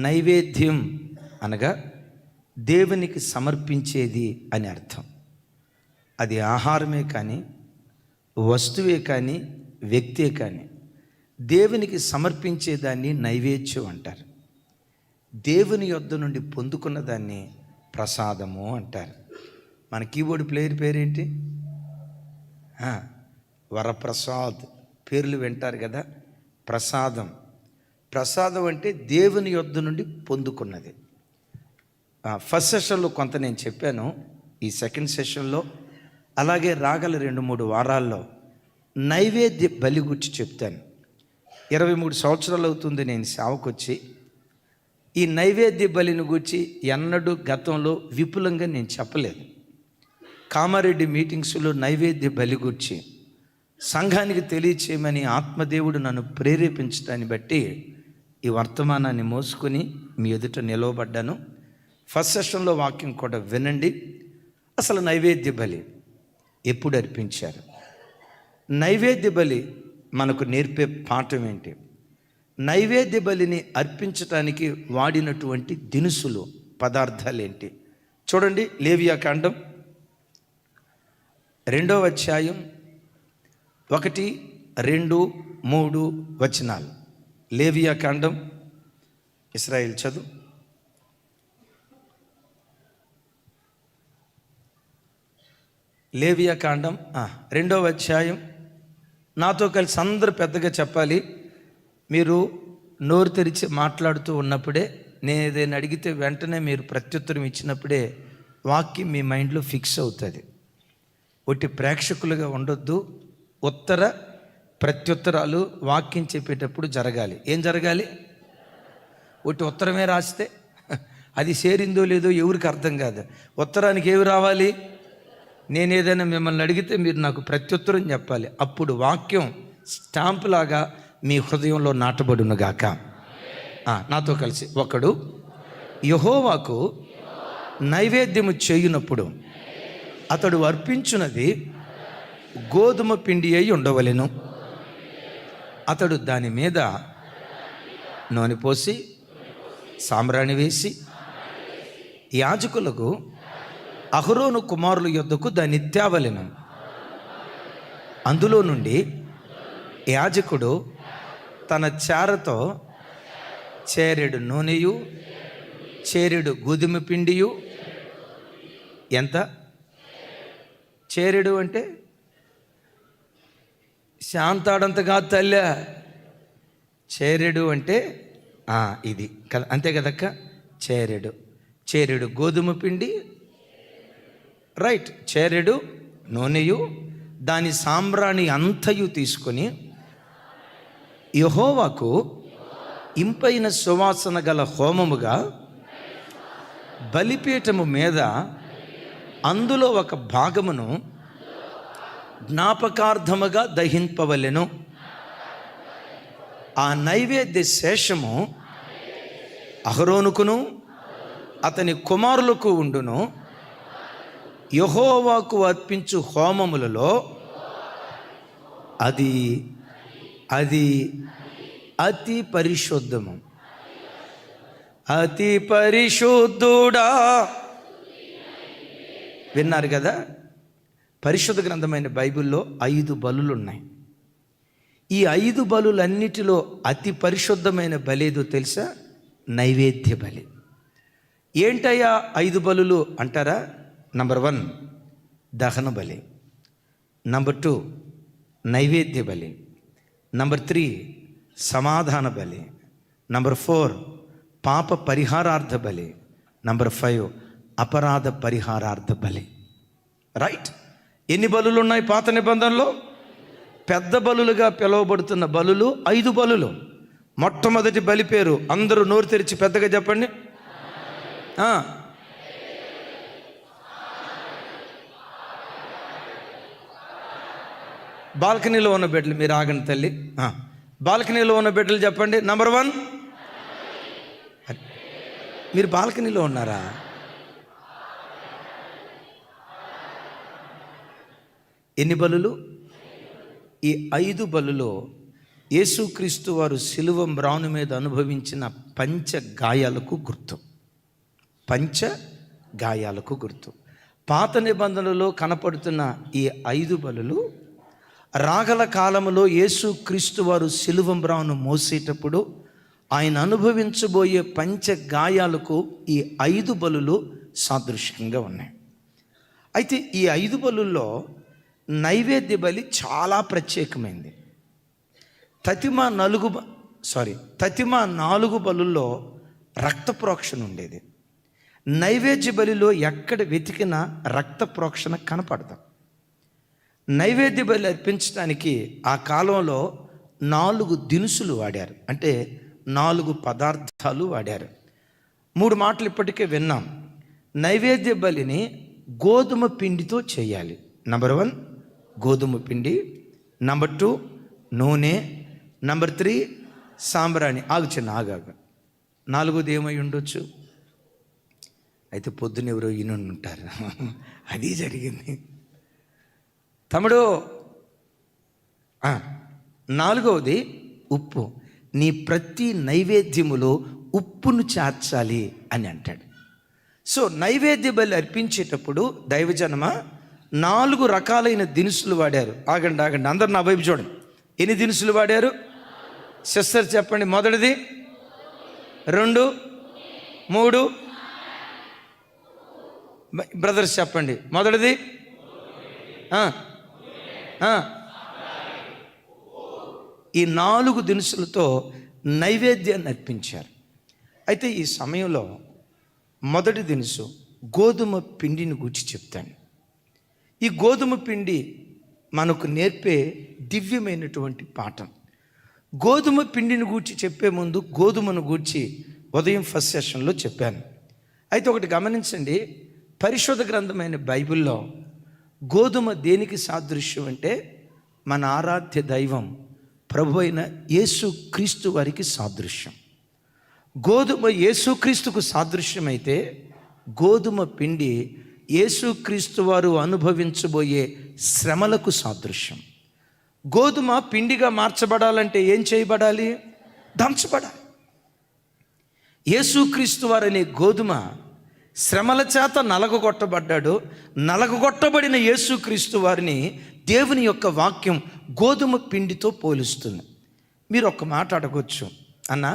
నైవేద్యం అనగా దేవునికి సమర్పించేది అని అర్థం. అది ఆహారమే కానీ, వస్తువే కానీ, వ్యక్తే కానీ దేవునికి సమర్పించేదాన్ని నైవేద్యం అంటారు. దేవుని యొద్ద నుండి పొందుకున్న దాన్ని ప్రసాదము అంటారు. మన కీబోర్డ్ ప్లేయర్ పేరేంటి? వరప్రసాద్. పేర్లు వింటారు కదా. ప్రసాదం. ప్రసాదం అంటే దేవుని యొద్ద నుండి పొందుకున్నది. ఫస్ట్ సెషన్లో కొంత నేను చెప్పాను. ఈ సెకండ్ సెషన్లో అలాగే రాగల 2-3 వారాల్లో నైవేద్య బలి గురించి చెప్తాను. 23 సంవత్సరాలు అవుతుంది నేను సేవకొచ్చి. ఈ నైవేద్య బలిని గురించి ఎన్నడూ గతంలో విపులంగా నేను చెప్పలేదు. కామారెడ్డి మీటింగ్స్లో నైవేద్య బలి గురించి సంఘానికి తెలియచేయమని ఆత్మదేవుడు నన్ను ప్రేరేపించడాన్ని బట్టి ఈ వర్తమానాన్ని మోసుకొని మీ ఎదుట నిలవబడ్డాను. ఫస్ట్ సెషన్లో వాక్యం కూడా వినండి. అసలు నైవేద్య బలి ఎప్పుడు అర్పించారు? నైవేద్య బలి మనకు నేర్పే పాఠం ఏంటి? నైవేద్య బలిని అర్పించటానికి వాడినటువంటి దినుసులు, పదార్థాలు ఏంటి? చూడండి, లేవియాకాండం 2వ అధ్యాయం 1, 2, 3 వచనాలు. లేవియాకాండం, ఇశ్రాయేల్ చదువు. లేవియాకాండం 2వ అధ్యాయం. నాతో కలిసి అందరూ పెద్దగా చెప్పాలి. మీరు నోరు తెరిచి మాట్లాడుతూ ఉన్నప్పుడే, నేను ఏదైనా అడిగితే వెంటనే మీరు ప్రత్యుత్తరం ఇచ్చినప్పుడే వాక్యం మీ మైండ్లో ఫిక్స్ అవుతుంది. ఒట్టి ప్రేక్షకులుగా ఉండొద్దు. ఉత్తర ప్రత్యుత్తరాలు వాక్యం చెప్పేటప్పుడు జరగాలి. ఏం జరగాలి? ఒట్టి ఉత్తరమే రాస్తే అది చేరిందో లేదో ఎవరికి అర్థం కాదు. ఉత్తరానికి ఏవి రావాలి? నేను ఏదైనా మిమ్మల్ని అడిగితే మీరు నాకు ప్రత్యుత్తరం చెప్పాలి. అప్పుడు వాక్యం స్టాంప్ లాగా మీ హృదయంలో నాటబడునుగాక. నాతో కలిసి, ఒకడు యెహోవాకు నైవేద్యము చేయునప్పుడు అతడు అర్పించున్నది గోధుమ పిండి అయి ఉండవలెను. అతడు దాని మీద నూనె పోసి సాంబ్రాణి వేసి యాజకులకు అహరోను కుమారుల యొద్దకు దాన్ని తేవలెను. అందులో నుండి యాజకుడు తన చారతో చేరెడు నూనెయు చేరెడు గోధుమ పిండియు. ఎంత? చేరెడు అంటే శాంతాడంతగా తల్లి. చేరెడు అంటే ఇది కదా, అంతే కదక్క. చేరెడు గోధుమ పిండి, రైట్. చేరెడు నూనెయు దాని సాంబ్రాణి అంతయు తీసుకొని యెహోవాకు ఇంపైన సువాసన గల హోమముగా బలిపీఠము మీద అందులో ఒక భాగమును జ్ఞాపకార్థముగా దహింపవలెను. ఆ నైవేద్య శేషము అహరోనుకును అతని కుమారులకు ఉండును. యెహోవాకు అర్పించు హోమములలో అది అతి పరిశుద్ధము. అతి పరిశుద్ధుడా. విన్నారు కదా? పరిశుద్ధ గ్రంథమైన బైబిల్లో 5 బలులు ఉన్నాయి. ఈ 5 బలులన్నిటిలో అతి పరిశుద్ధమైన బలేదో తెలుసా? నైవేద్య బలి. ఏంటయ్యా 5 బలులు అంటారా? నంబర్ 1 దహన బలి, నంబర్ 2 నైవేద్య బలి, నంబర్ 3 సమాధాన బలి, నంబర్ 4 పాప పరిహారార్థ బలి, నంబర్ 5 అపరాధ పరిహారార్థ బలి. రైట్. ఎన్ని బలులు ఉన్నాయి పాత నిబంధనలో? పెద్ద బలులుగా పిలువబడుతున్న బలులు 5 బలులు. మొట్టమొదటి బలి పేరు అందరూ నోరు తెరిచి పెద్దగా చెప్పండి. బాల్కనీలో ఉన్న బిడ్డలు మీరు ఆగండి తల్లి. బాల్కనీలో ఉన్న బిడ్డలు చెప్పండి. నంబర్ 1. మీరు బాల్కనీలో ఉన్నారా? ఎన్ని బలులు? ఈ 5 బలులో యేసుక్రీస్తు వారు శిలువ మ్రాను మీద అనుభవించిన పంచ గాయాలకు గుర్తు. పంచ గాయాలకు గుర్తు. పాత నిబంధనలో కనపడుతున్న ఈ 5 బలులు రాగల కాలంలో యేసుక్రీస్తు వారు శిలువ మ్రాను మోసేటప్పుడు ఆయన అనుభవించబోయే పంచ గాయాలకు ఈ 5 బలులు సాదృశ్యంగా ఉన్నాయి. అయితే ఈ 5 బలుల్లో నైవేద్య బలి చాలా ప్రత్యేకమైంది. తతిమ 4 బలుల్లో రక్త ప్రోక్షణ ఉండేది. నైవేద్య బలిలో ఎక్కడ వెతికినా రక్త ప్రోక్షణ కనపడదు. నైవేద్య బలి అర్పించడానికి ఆ కాలంలో 4 దినుసులు వాడారు, అంటే 4 పదార్థాలు వాడారు. 3 మాటలు ఇప్పటికే విన్నాం. నైవేద్య బలిని గోధుమ పిండితో చేయాలి. నంబర్ 1 గోధుమ పిండి, నంబర్ 2 నూనె, నంబర్ 3 సాంబ్రాణి. ఆగాగా 4వది ఏమై ఉండొచ్చు? అయితే పొద్దున ఎవరో ఈయనుండి ఉంటారు. అది జరిగింది తమ్ముడు. 4వది ఉప్పు. నీ ప్రతి నైవేద్యములో ఉప్పును చేర్చాలి అని అంటాడు. సో నైవేద్య బలి అర్పించేటప్పుడు దైవజనమ 4 రకాలైన దినుసులు వాడారు. ఆగండి అందరు నా వైపు చూడండి. ఎన్ని దినుసులు వాడారు? సిస్టర్ చెప్పండి. మొదటిది, 2, 3. బ్రదర్స్ చెప్పండి. మొదటిది ఈ 4 దినుసులతో నైవేద్యాన్ని అర్పించారు. అయితే ఈ సమయంలో మొదటి దినుసు గోధుమ పిండిని గూర్చి చెప్తాను. ఈ గోధుమ పిండి మనకు నేర్పే దివ్యమైనటువంటి పాఠం. గోధుమ పిండిని గూర్చి చెప్పే ముందు గోధుమను గూర్చి ఉదయం ఫస్ట్ సెషన్లో చెప్పాను. అయితే ఒకటి గమనించండి, పరిశుద్ధ గ్రంథమైన బైబిల్లో గోధుమ దేనికి సాదృశ్యం అంటే మన ఆరాధ్య దైవం ప్రభు అయిన యేసుక్రీస్తు వారికి సాదృశ్యం. గోధుమ యేసుక్రీస్తుకు సాదృశ్యమైతే గోధుమ పిండి యేసుక్రీస్తు వారు అనుభవించబోయే శ్రమలకు సాదృశ్యం. గోధుమ పిండిగా మార్చబడాలంటే ఏం చేయబడాలి? దంచబడాలి. యేసుక్రీస్తు వారు అనే గోధుమ శ్రమల చేత నలగొట్టబడ్డాడు. నలగొట్టబడిన యేసుక్రీస్తు వారిని దేవుని యొక్క వాక్యం గోధుమ పిండితో పోలుస్తుంది. మీరు ఒక్క మాట అడగొచ్చు, అన్న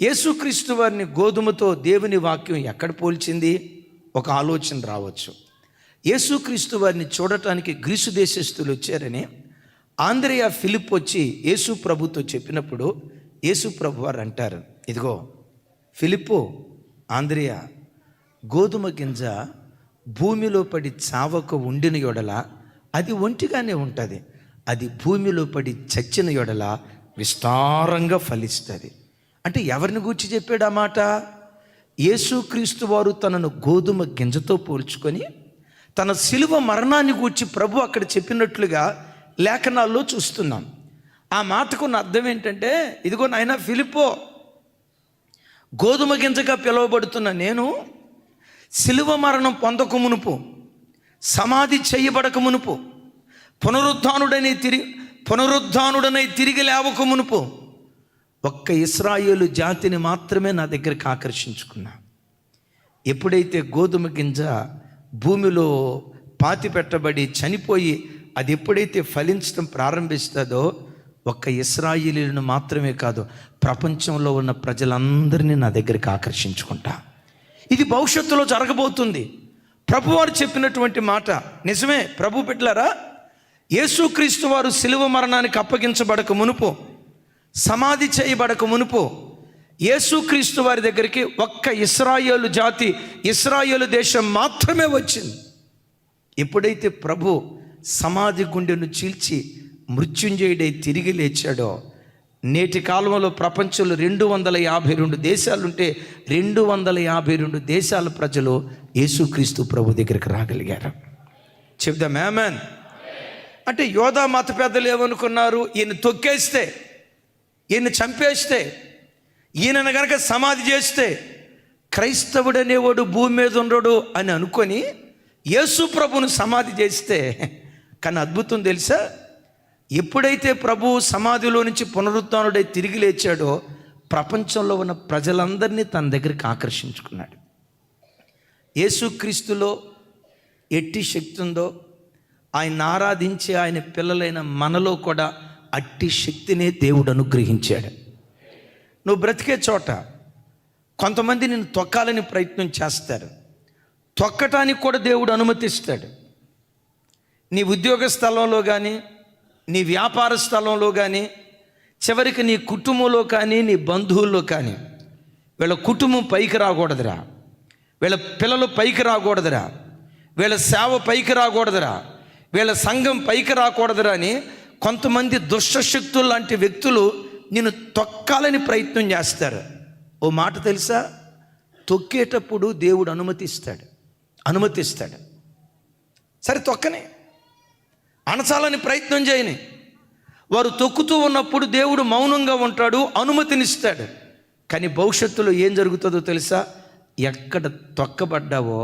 యేసుక్రీస్తు వారిని గోధుమతో దేవుని వాక్యం ఎక్కడ పోల్చింది? ఒక ఆలోచన రావచ్చు. యేసుక్రీస్తు వారిని చూడటానికి గ్రీసు దేశస్తులు వచ్చారని ఆంద్రేయ ఫిలిప్ వచ్చి యేసు ప్రభుతో చెప్పినప్పుడు యేసు ప్రభు వారు అంటారు, ఇదిగో ఫిలిప్పు, ఆంద్రేయ, గోధుమ గింజ భూమిలో పడి చావక ఉండిన యొడల అది ఒంటిగానే ఉంటుంది, అది భూమిలో పడి చచ్చిన యొడల విస్తారంగా ఫలిస్తుంది. అంటే ఎవరిని గూర్చి చెప్పాడు ఆ మాట? యేసుక్రీస్తు వారు తనను గోధుమ గింజతో పోల్చుకొని తన శిలువ మరణాన్ని గూర్చి ప్రభు అక్కడ చెప్పినట్లుగా లేఖనాల్లో చూస్తున్నాం. ఆ మాటకున్న అర్థం ఏంటంటే, ఇదిగో నాయనా ఫిలిప్పో, గోధుమ గింజగా పిలువబడుతున్న నేను శిలువ మరణం పొందక మునుపు, సమాధి చేయబడక మునుపు, పునరుద్ధానుడనై తిరిగి లేవక మునుపు ఒక్క ఇశ్రాయేలు జాతిని మాత్రమే నా దగ్గరికి ఆకర్షించుకున్నా. ఎప్పుడైతే గోధుమ గింజ భూమిలో పాతి పెట్టబడి చనిపోయి అది ఎప్పుడైతే ఫలించడం ప్రారంభిస్తుందో ఒక్క ఇశ్రాయేలీలను మాత్రమే కాదు, ప్రపంచంలో ఉన్న ప్రజలందరినీ నా దగ్గరికి ఆకర్షించుకుంటా. ఇది భవిష్యత్తులో జరగబోతుంది. ప్రభువారు చెప్పినటువంటి మాట నిజమే. ప్రభు బిడ్డలారా, యేసుక్రీస్తు వారు శిలువ మరణానికి అప్పగించబడక మునుపు, సమాధి చేయబడక మునుపు యేసుక్రీస్తు వారి దగ్గరికి ఒక్క ఇశ్రాయేలు జాతి, ఇశ్రాయేలు దేశం మాత్రమే వచ్చింది. ఎప్పుడైతే ప్రభు సమాధి గుండెను చీల్చి మృత్యుంజయుడై తిరిగి లేచాడో, నేటి కాలంలో ప్రపంచంలో 252 దేశాలుంటే 252 దేశాల ప్రజలు యేసుక్రీస్తు ప్రభు దగ్గరికి రాగలిగారు. చెప్దాం ఆమేన్. అంటే యోధా మత పెద్దలు ఏమనుకున్నారు? ఈయన తొక్కేస్తే, ఈయన చంపేస్తే, ఈయనను గనక సమాధి చేస్తే క్రైస్తవుడనేవాడు భూమి మీద ఉండడు అని అనుకొని యేసు ప్రభును సమాధి చేస్తే, కానీ అద్భుతం తెలుసా? ఎప్పుడైతే ప్రభువు సమాధిలో నుంచి పునరుత్థానుడై తిరిగి లేచాడో ప్రపంచంలో ఉన్న ప్రజలందరినీ తన దగ్గరికి ఆకర్షించుకున్నాడు. యేసుక్రీస్తులో ఎట్టి శక్తి ఉందో ఆయన ఆరాధించే ఆయన పిల్లలైన మనలో కూడా అట్టి శక్తినే దేవుడు అనుగ్రహించాడు. నువ్వు బ్రతికే చోట కొంతమంది నిన్ను తొక్కాలని ప్రయత్నం చేస్తారు. తొక్కటానికి కూడా దేవుడు అనుమతిస్తాడు. నీ ఉద్యోగ స్థలంలో కానీ, నీ వ్యాపార స్థలంలో కానీ, చివరికి నీ కుటుంబంలో కానీ, నీ బంధువుల్లో కానీ, వీళ్ళ కుటుంబం పైకి రాకూడదురా, వీళ్ళ పిల్లలు పైకి రాకూడదురా, వీళ్ళ సేవ పైకి రాకూడదురా, వీళ్ళ సంఘం పైకి రాకూడదురా అని కొంతమంది దుష్టశక్తులు లాంటి వ్యక్తులు నిన్ను తొక్కాలని ప్రయత్నం చేస్తారు. ఓ మాట తెలుసా, తొక్కేటప్పుడు దేవుడు అనుమతిస్తాడు. సరే తొక్కని, అణచాలని ప్రయత్నం చేయని. వారు తొక్కుతూ ఉన్నప్పుడు దేవుడు మౌనంగా ఉంటాడు, అనుమతినిస్తాడు. కానీ భవిష్యత్తులో ఏం జరుగుతుందో తెలుసా, ఎక్కడ తొక్కబడ్డావో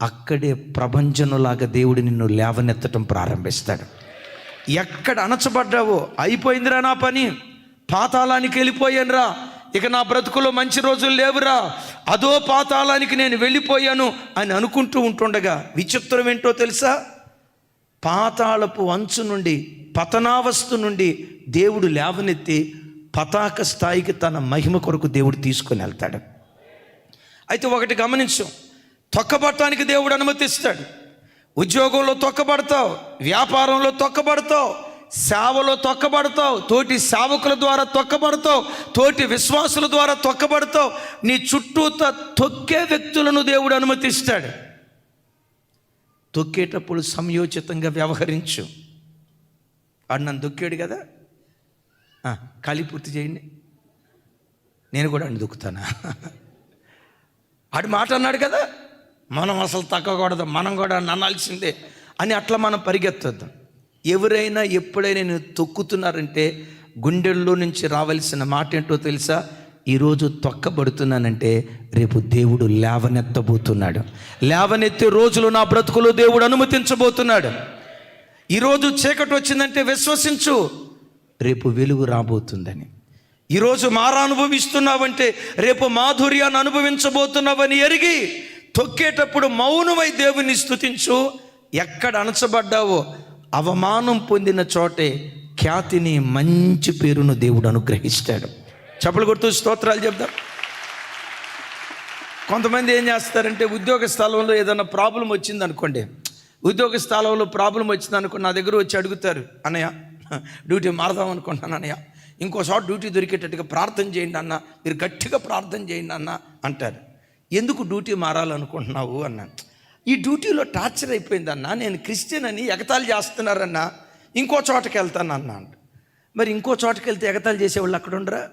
అక్కడే ప్రభంజనులాగా దేవుడు నిన్ను లేవనెత్తటం ప్రారంభిస్తాడు. ఎక్కడ అణచబడ్డావో, అయిపోయిందిరా నా పని, పాతాళానికి వెళ్ళిపోయానురా, ఇక నా బ్రతుకులో మంచి రోజులు లేవురా, అదో పాతాళానికి నేను వెళ్ళిపోయాను అని అనుకుంటూ ఉంటుండగా విచిత్రం ఏంటో తెలుసా, పాతాళపు అంచు నుండి, పతనావస్థ నుండి దేవుడు లేవనెత్తి పతాక స్థాయికి తన మహిమ కొరకు దేవుడు తీసుకొని వెళ్తాడు. అయితే ఒకటి గమనించు, తొక్కబడటానికి దేవుడు అనుమతిస్తాడు. ఉద్యోగంలో తొక్కబడతావు, వ్యాపారంలో తొక్కబడతావు, సేవలో తొక్కబడతావు, తోటి సేవకుల ద్వారా తొక్కబడతావు, తోటి విశ్వాసుల ద్వారా తొక్కబడతావు. నీ చుట్టూ తొక్కే వ్యక్తులను దేవుడు అనుమతిస్తాడు. తొక్కేటప్పుడు సంయోచితంగా వ్యవహరించు. వాడు నన్ను తొక్కాడు కదా, ఖాళీ పూర్తి చేయండి, నేను కూడా అని దొక్కుతానా? ఆడు మాట అన్నాడు కదా, మనం అసలు తగ్గకూడదు, మనం కూడా నన్నాల్సిందే అని అట్లా మనం పరిగెత్తొద్దాం. ఎవరైనా ఎప్పుడైనా నేను తొక్కుతున్నారంటే గుండెల్లో నుంచి రావాల్సిన మాట ఏంటో తెలుసా, ఈరోజు తొక్కబడుతున్నానంటే రేపు దేవుడు లేవనెత్తబోతున్నాడు. లేవనెత్తే రోజులు నా బ్రతుకులో దేవుడు అనుమతించబోతున్నాడు. ఈరోజు చీకటి వచ్చిందంటే విశ్వసించు, రేపు వెలుగు రాబోతుందని. ఈరోజు మార అనుభవిస్తున్నావంటే రేపు మాధుర్యాన్ని అనుభవించబోతున్నావని ఎరిగి తొక్కేటప్పుడు మౌనమై దేవుని స్తుతించు. ఎక్కడ అణచబడ్డావో, అవమానం పొందిన చోటే ఖ్యాతిని, మంచి పేరును దేవుడు అనుగ్రహిస్తాడు. చప్పలు కొడుతూ స్తోత్రాలు చెప్దాం. కొంతమంది ఏం చేస్తారంటే, ఉద్యోగ స్థలంలో ఏదైనా ప్రాబ్లం వచ్చింది అనుకోండి, ఉద్యోగ స్థలంలో ప్రాబ్లం వచ్చింది అనుకోండి, నా దగ్గర వచ్చి అడుగుతారు, అన్నయ్య డ్యూటీ మారదాం అనుకుంటున్నాను అన్నయ్య, ఇంకోసారి డ్యూటీ దొరికేటట్టుగా ప్రార్థన చేయండి అన్న, మీరు గట్టిగా ప్రార్థన చేయండి అన్న అంటారు. ఎందుకు డ్యూటీ మారాలనుకుంటున్నావు అన్నాను. ఈ డ్యూటీలో టార్చర్ అయిపోయిందన్నా, నేను క్రిస్టియన్ అని ఎగతాళి చేస్తున్నారన్నా, ఇంకో చోటకి వెళ్తాను అన్నా. మరి ఇంకో చోటకి వెళ్తే ఎగతాళి చేసేవాళ్ళు అక్కడ ఉండరా?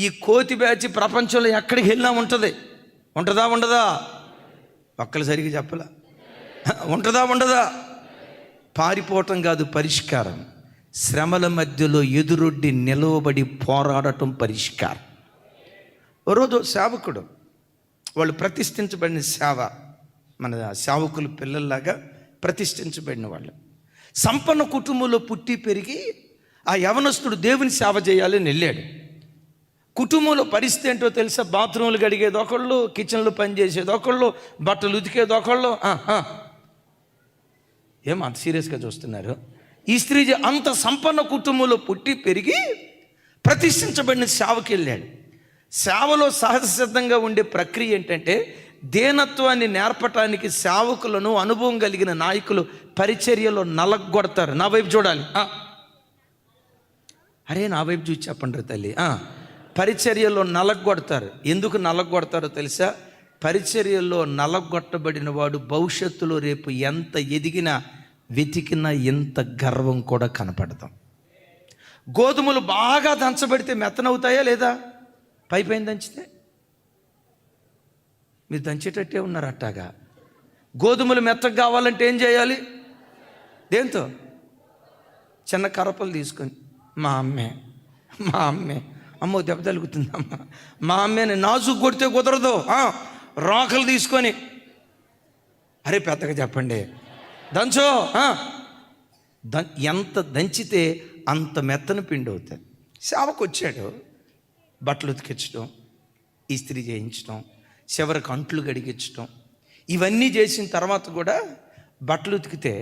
ఈ కోతి బ్యాచ్ ప్రపంచంలో ఎక్కడికి వెళ్ళినా ఉంటుందా ఉండదా? ఒక్కలు సరిగ్గా చెప్పలా, ఉంటుందా? పారిపోవటం కాదు పరిష్కారం, శ్రమల మధ్యలో ఎదురొడ్డి నిలవబడి పోరాడటం పరిష్కారం. ఓ రోజు సేవకుడు, వాళ్ళు ప్రతిష్ఠించబడిన సేవ, మన సేవకులు పిల్లల్లాగా ప్రతిష్ఠించబడిన వాళ్ళు, సంపన్న కుటుంబంలో పుట్టి పెరిగి ఆ యవనస్తుడు దేవుని సేవ చేయాలని వెళ్ళాడు. కుటుంబంలో పరిస్థితి ఏంటో తెలుసా, బాత్రూములు కడిగేది ఒకళ్ళు, కిచెన్లో పనిచేసేది ఒకళ్ళు, బట్టలు ఉతికేది ఒకళ్ళు. ఏం అంత సీరియస్గా చూస్తున్నారు? ఈ స్త్రీ అంత సంపన్న కుటుంబంలో పుట్టి పెరిగి ప్రతిష్ఠించబడిన సేవకి వెళ్ళాడు. సేవలో సహజ సిద్ధంగా ఉండే ప్రక్రియ ఏంటంటే, దేనత్వాన్ని నేర్పటానికి సేవకులను, అనుభవం కలిగిన నాయకులు పరిచర్యలో నలగొడతారు. నా వైపు చూడాలి, అరే నా వైపు చూసి చెప్పండి తల్లి. పరిచర్యలో నలగొడతారు. ఎందుకు నలగొడతారో తెలుసా? పరిచర్యలో నలగొట్టబడిన వాడు భవిష్యత్తులో రేపు ఎంత ఎదిగినా, వెతికినా ఎంత గర్వం కూడా కనపడతాం. గోధుమలు బాగా దంచబడితే మెత్తనవుతాయా లేదా? పైపైన దంచితే మీరు దంచేటట్టే ఉన్నారు. అట్టాగా గోధుమలు మెత్తగా కావాలంటే ఏం చేయాలి? దేంతో? చిన్న కరపలు తీసుకొని, మా అమ్మే అమ్మో దెబ్బ తలుగుతుందమ్మా, మా అమ్మని నాజుకు కొడితే కుదరదు, రాకలు తీసుకొని, అరే పెద్దగా చెప్పండి, దంచో, ఎంత దంచితే అంత మెత్తన పిండి అవుతుంది. సేవకు వచ్చాడు, బట్టలు ఉతికించడం, ఇస్త్రీ చేయించడం, చివరికి అంట్లు గడిగించడం, ఇవన్నీ చేసిన తర్వాత కూడా బట్టలు ఉతికితే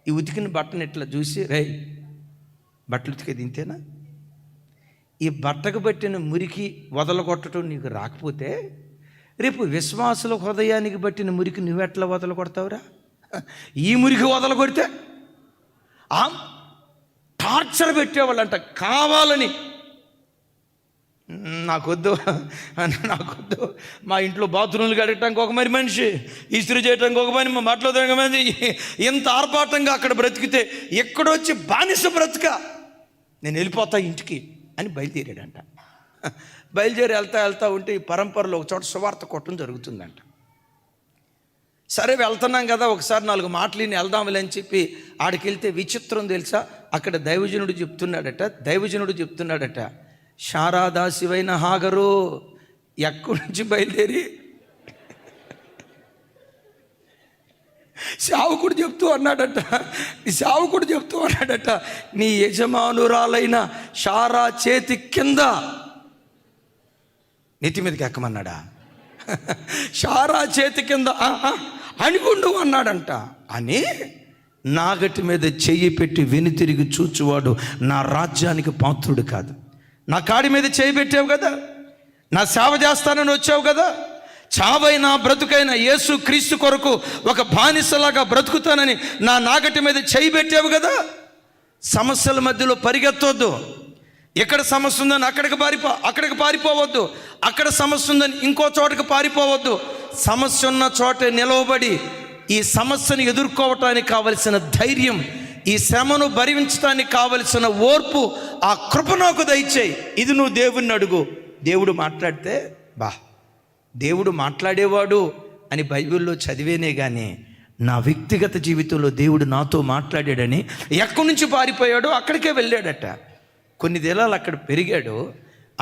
ఈ ఉతికిన బట్టను ఇట్లా చూసి, రేయ్ బట్టలు ఉతికేది ఇంతేనా? ఈ బట్టకు పట్టిన మురికి వదలగొట్టడం నీకు రాకపోతే రేపు విశ్వాసుల హృదయానికి పట్టిన మురికి నువ్వెట్లా వదలగొడతావురా? ఈ మురికి వదలగొడితే టార్చర్ పెట్టేవాళ్ళంట కావాలని. నాకొద్దు, మా ఇంట్లో బాత్రూమ్లు కడగటానికి ఒక మనిషి, ఇస్త్రీ చేయడానికి ఒక పని, మా బట్టలు తిరగ మంది, ఎంత ఆర్భాటంగా అక్కడ బ్రతికితే ఎక్కడొచ్చి బానిస బ్రతుక, నేను వెళ్ళిపోతా ఇంటికి అని బయలుదేరాడంట. బయలుదేరి వెళ్తా ఉంటే ఈ పరంపరలో ఒక చోట సువార్త కొట్టడం జరుగుతుందంట. సరే వెళ్తున్నాం కదా, ఒకసారి 4 మాటలు విని వెళ్దాంలే అని చెప్పి ఆడికి వెళ్తే విచిత్రం తెలుసా, అక్కడ దైవజనుడు చెప్తున్నాడట, శారాదాసివైన హాగరు ఎక్కడి నుంచి బయలుదేరి సేవకుడు చెప్తూ అన్నాడట, నీ యజమానురాలైన శారా చేతి కింద నెత్తి మీదకి ఎక్కమన్నాడా? శారా చేతి కింద అణిగుండు అన్నాడంట. అని నాగటి మీద చెయ్యి పెట్టి వెనుతిరిగి చూచువాడు నా రాజ్యానికి పాత్రుడు కాదు. నా కాడి మీద చేయి పెట్టావు కదా, నా సేవ చేస్తానని వచ్చావు కదా, చావైనా బ్రతుకైనా యేసు క్రీస్తు కొరకు ఒక బానిసలాగా బ్రతుకుతానని నా నాగటి మీద చేయి పెట్టావు కదా. సమస్యల మధ్యలో పరిగెత్తొద్దు. ఎక్కడ సమస్య ఉందని అక్కడికి పారిపోవద్దు, అక్కడ సమస్య ఉందని ఇంకో చోటకి పారిపోవద్దు. సమస్య ఉన్న చోటే నిలవబడి ఈ సమస్యను ఎదుర్కోవటానికి కావలసిన ధైర్యం, ఈ శ్రమను భరించడానికి కావలసిన ఓర్పు, ఆ కృప నాకు దయచేయి. ఇది నువ్వు దేవుణ్ణి అడుగు. దేవుడు మాట్లాడితే దేవుడు మాట్లాడేవాడు అని బైబిల్లో చదివేనే కానీ నా వ్యక్తిగత జీవితంలో దేవుడు నాతో మాట్లాడాడని ఎక్కడి నుంచి పారిపోయాడో అక్కడికే వెళ్ళాడట. కొన్ని దినాలు అక్కడ పెరిగాడు.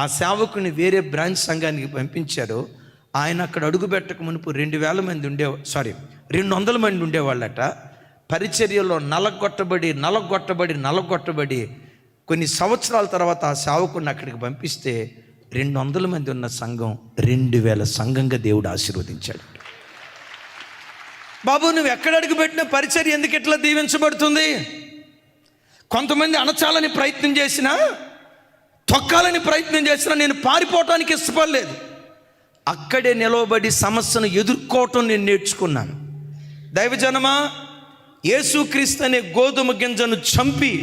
ఆ సేవకుని వేరే బ్రాంచ్ సంఘానికి పంపించారు. ఆయన అక్కడ అడుగు పెట్టక మునుపు 200 మంది 200 మంది ఉండేవాళ్ళట. పరిచర్యలో నలగొట్టబడి కొన్ని సంవత్సరాల తర్వాత ఆ సేవకుని అక్కడికి పంపిస్తే 200 మంది ఉన్న సంఘం 2000 సంఘంగా దేవుడు ఆశీర్వదించాడు. బాబు, నువ్వు ఎక్కడ అడుగు పెట్టిన పరిచర్య ఎందుకు ఇట్లా దీవించబడుతుంది? కొంతమంది అణచాలని ప్రయత్నం చేసినా, తొక్కాలని ప్రయత్నం చేసినా నేను పారిపోవటానికి ఇష్టపడలేదు. అక్కడే నిలవబడి సమస్యను ఎదుర్కోవటం నేను నేర్చుకున్నాను. దైవజనమా, యేసుక్రీస్తు అనే గోధుమ గింజను చంపి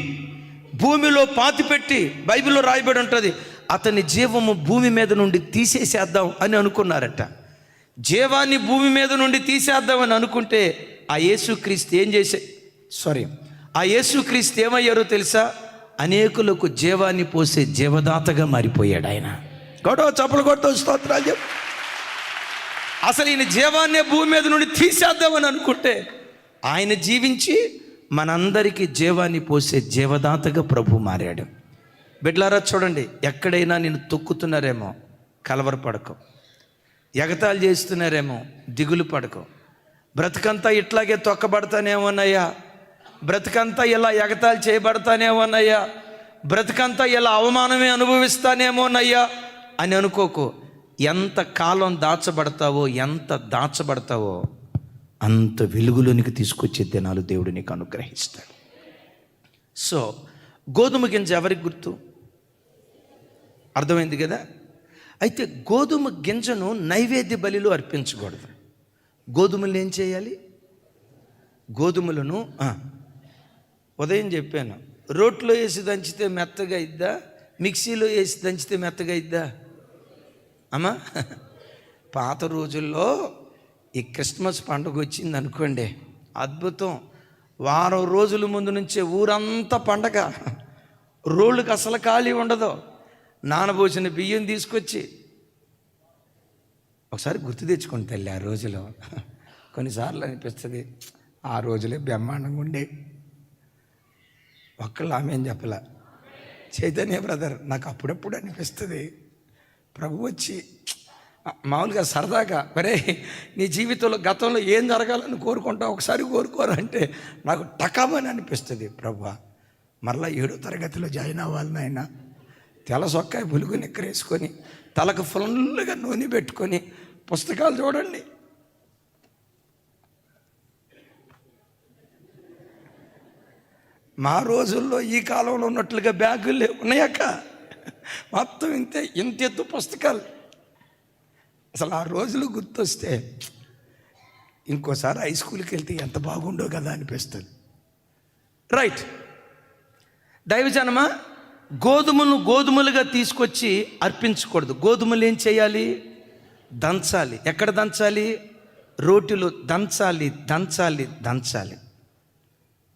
భూమిలో పాతిపెట్టి, బైబిల్లో రాయబడి ఉంటుంది, అతని జీవము భూమి మీద నుండి తీసేసేద్దాం అని అనుకున్నారట. జీవాన్ని భూమి మీద నుండి తీసేద్దామని అనుకుంటే ఆ యేసుక్రీస్తు ఏమయ్యారో తెలుసా? అనేకులకు జీవాన్ని పోసే జీవదాతగా మారిపోయాడు ఆయన. చప్పలు కొట్టో స్తోత్రాలు చెప్పు. అసలు ఈయన జీవాన్నే భూమి మీద నుండి తీసేద్దామని అనుకుంటే ఆయన జీవించి మనందరికీ జీవాన్ని పోసే జీవదాతగా ప్రభు మారాడు. బిడ్డలారా చూడండి, ఎక్కడైనా నేను తొక్కుతున్నారేమో కలవరపడకు, ఎగతాళి చేస్తున్నారేమో దిగులు పడకు. బ్రతుకంతా ఇట్లాగే తొక్కబడతానేమోనయ్యా, బ్రతుకంతా ఇలా ఎగతాళి చేయబడతానేమోనయ్యా, బ్రతుకంతా ఇలా అవమానమే అనుభవిస్తానేమోనయ్యా అని అనుకోకు. ఎంత కాలం దాచబడతావో అంత వెలుగులోనికి తీసుకొచ్చే దినాలు దేవుడు నీకు అనుగ్రహిస్తాడు. సో గోధుమ గింజ ఎవరికి గుర్తు? అర్థమైంది కదా? అయితే గోధుమ గింజను నైవేద్య బలిలో అర్పించకూడదు. గోధుమలను ఏం చేయాలి? గోధుమలను ఉదయం చెప్పాను, రోట్లో వేసి దంచితే మెత్తగా ఇద్దా, మిక్సీలో వేసి దంచితే మెత్తగా ఇద్దా అమ్మా? పాత రోజుల్లో ఈ క్రిస్మస్ పండుగ వచ్చింది అనుకోండి, అద్భుతం. వారం రోజుల ముందు నుంచే ఊరంతా పండగ, రోళ్ళకి అసలు ఖాళీ ఉండదు. నానబోసిన బియ్యం తీసుకొచ్చి ఒకసారి గుర్తు తెచ్చుకోండి తల్లి. ఆ రోజులో కొన్నిసార్లు అనిపిస్తుంది, ఆ రోజులే బ్రహ్మాండంగా ఉండే. ఒక్కళ్ళు ఆమె ఏం చెప్పలే. చైతన్య బ్రదర్, నాకు అప్పుడప్పుడు అనిపిస్తుంది ప్రభు వచ్చి మామూలుగా సరదాగా మరే నీ జీవితంలో గతంలో ఏం జరగాలని కోరుకుంటావు, ఒకసారి కోరుకోరు అంటే నాకు టకామని అనిపిస్తుంది. ప్రభువా మరలా 7వ తరగతిలో జాయిన్ అవ్వాలని ఆయన తెల్ల సొక్కాయ పులుగు నిక్కరేసుకొని తలకు ఫుల్గా నూనె పెట్టుకొని పుస్తకాలు చూడండి. మా రోజుల్లో ఈ కాలంలో ఉన్నట్లుగా బ్యాగులు ఉన్నాయాక మొత్తం ఇంత ఎత్తు పుస్తకాలు. అసలు ఆ రోజులు గుర్తొస్తే ఇంకోసారి హై స్కూల్కి వెళ్తే ఎంత బాగుండో కదా అనిపిస్తుంది. రైట్. దైవజనమా, గోధుమలుగా తీసుకొచ్చి అర్పించకూడదు. గోధుమలు ఏం చేయాలి? దంచాలి. ఎక్కడ దంచాలి? రోటిలో దంచాలి.